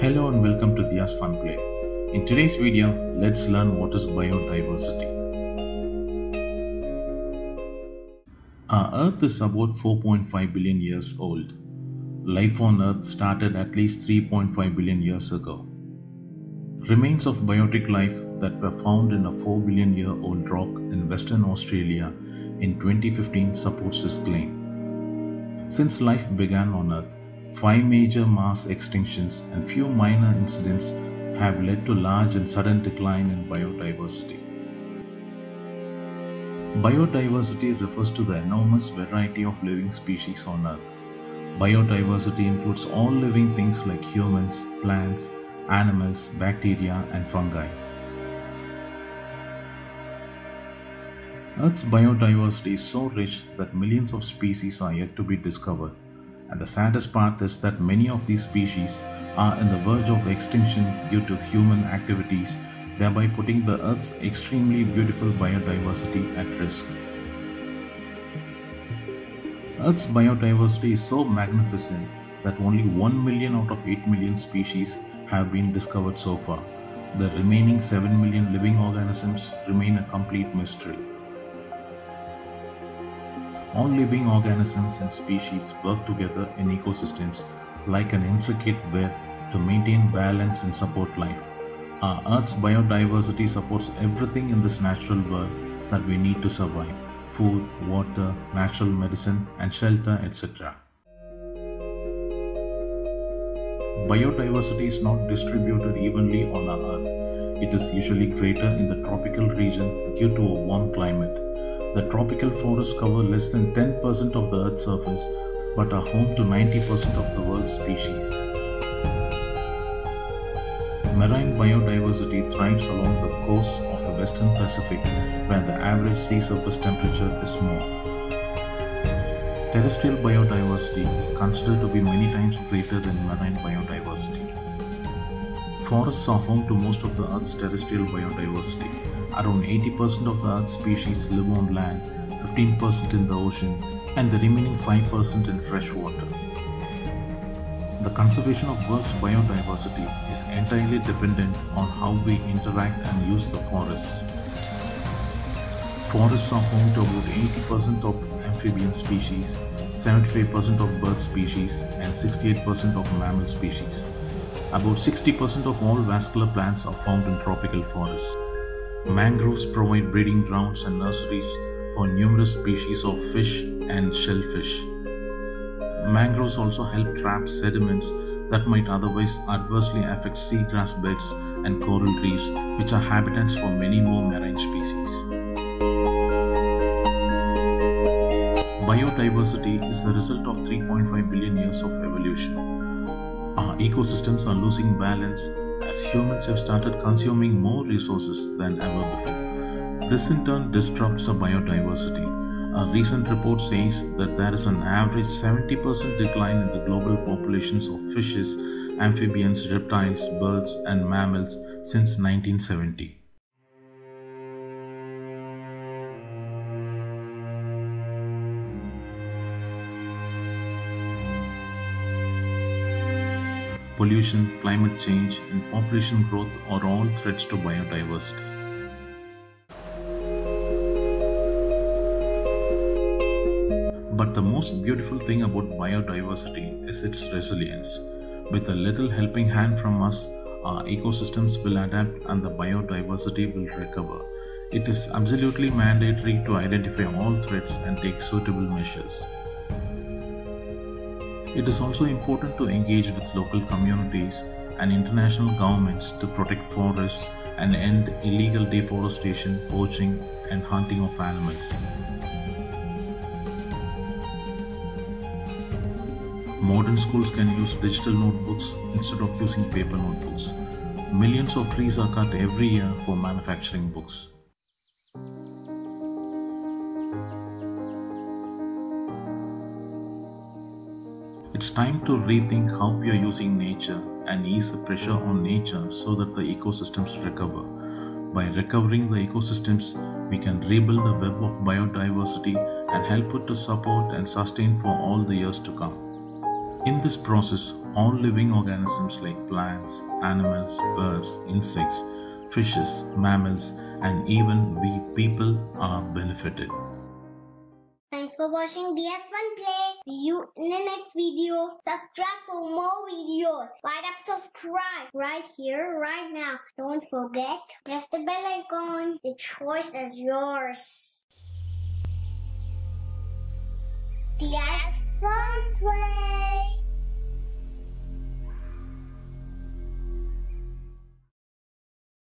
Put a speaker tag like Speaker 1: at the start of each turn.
Speaker 1: Hello and welcome to Diya's Funplay. In today's video, let's learn what is biodiversity. Our Earth is about 4.5 billion years old. Life on Earth started at least 3.5 billion years ago. Remains of biotic life that were found in a 4 billion year old rock in Western Australia in 2015 supports this claim. Since life began on Earth, 5 major mass extinctions and few minor incidents have led to large and sudden decline in biodiversity. Biodiversity refers to the enormous variety of living species on Earth. Biodiversity includes all living things like humans, plants, animals, bacteria, and fungi. Earth's biodiversity is so rich that millions of species are yet to be discovered. And the saddest part is that many of these species are on the verge of extinction due to human activities, thereby putting the Earth's extremely beautiful biodiversity at risk. Earth's biodiversity is so magnificent that only 1 million out of 8 million species have been discovered so far. The remaining 7 million living organisms remain a complete mystery. All living organisms and species work together in ecosystems like an intricate web to maintain balance and support life. Our Earth's biodiversity supports everything in this natural world that we need to survive: food, water, natural medicine, and shelter, etc. Biodiversity is not distributed evenly on our Earth. It is usually greater in the tropical region due to a warm climate. The tropical forests cover less than 10% of the Earth's surface but are home to 90% of the world's species. Marine biodiversity thrives along the coast of the Western Pacific, where the average sea surface temperature is more. Terrestrial biodiversity is considered to be many times greater than marine biodiversity. Forests are home to most of the Earth's terrestrial biodiversity. Around 80% of the Earth's species live on land, 15% in the ocean, and the remaining 5% in fresh water. The conservation of Earth's biodiversity is entirely dependent on how we interact and use the forests. Forests are home to about 80% of amphibian species, 75% of bird species, and 68% of mammal species. About 60% of all vascular plants are found in tropical forests. Mangroves provide breeding grounds and nurseries for numerous species of fish and shellfish. Mangroves also help trap sediments that might otherwise adversely affect seagrass beds and coral reefs, which are habitats for many more marine species. Biodiversity is the result of 3.5 billion years of evolution. Our ecosystems are losing balance as humans have started consuming more resources than ever before. This in turn disrupts our biodiversity. A recent report says that there is an average 70% decline in the global populations of fishes, amphibians, reptiles, birds, and mammals since 1970. Pollution, climate change, and population growth are all threats to biodiversity. But the most beautiful thing about biodiversity is its resilience. With a little helping hand from us, our ecosystems will adapt and the biodiversity will recover. It is absolutely mandatory to identify all threats and take suitable measures. It is also important to engage with local communities and international governments to protect forests and end illegal deforestation, poaching, and hunting of animals. Modern schools can use digital notebooks instead of using paper notebooks. Millions of trees are cut every year for manufacturing books. It's time to rethink how we are using nature and ease the pressure on nature so that the ecosystems recover. By recovering the ecosystems, we can rebuild the web of biodiversity and help it to support and sustain for all the years to come. In this process, All living organisms like plants, animals, birds, insects, fishes, mammals, and even we people are benefited.
Speaker 2: Thanks for watching DS Funplay. See you in the next video. Subscribe for more videos. Right up, subscribe right here, right now. Don't forget, press the bell icon. The choice is yours. DS Funplay.